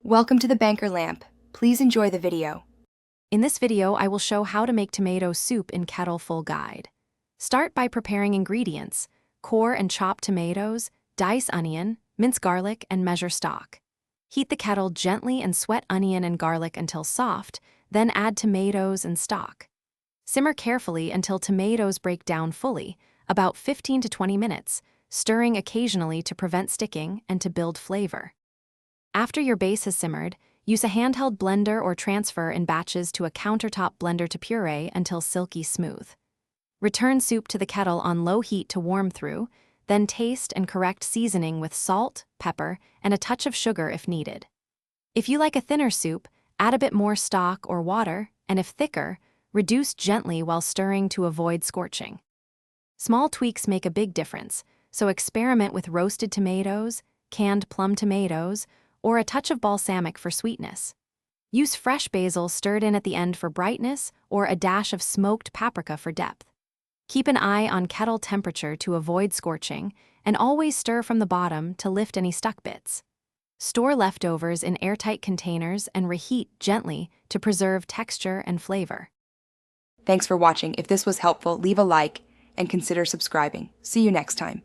Welcome to the Banker Lamp. Please enjoy the video. In this video, I will show how to make tomato soup in Kettle full guide. Start by preparing ingredients: core and chop tomatoes, dice onion, mince garlic, and measure stock. Heat the kettle gently and sweat onion and garlic until soft, then add tomatoes and stock. Simmer carefully until tomatoes break down fully, about 15 to 20 minutes, stirring occasionally to prevent sticking and to build flavor. After your base has simmered, use a handheld blender or transfer in batches to a countertop blender to puree until silky smooth. Return soup to the kettle on low heat to warm through, then taste and correct seasoning with salt, pepper, and a touch of sugar if needed. If you like a thinner soup, add a bit more stock or water, and if thicker, reduce gently while stirring to avoid scorching. Small tweaks make a big difference, so experiment with roasted tomatoes, canned plum tomatoes, or a touch of balsamic for sweetness. Use fresh basil stirred in at the end for brightness or a dash of smoked paprika for depth. Keep an eye on kettle temperature to avoid scorching, and always stir from the bottom to lift any stuck bits. Store leftovers in airtight containers and reheat gently to preserve texture and flavor. Thanks for watching. If this was helpful, leave a like and consider subscribing. See you next time.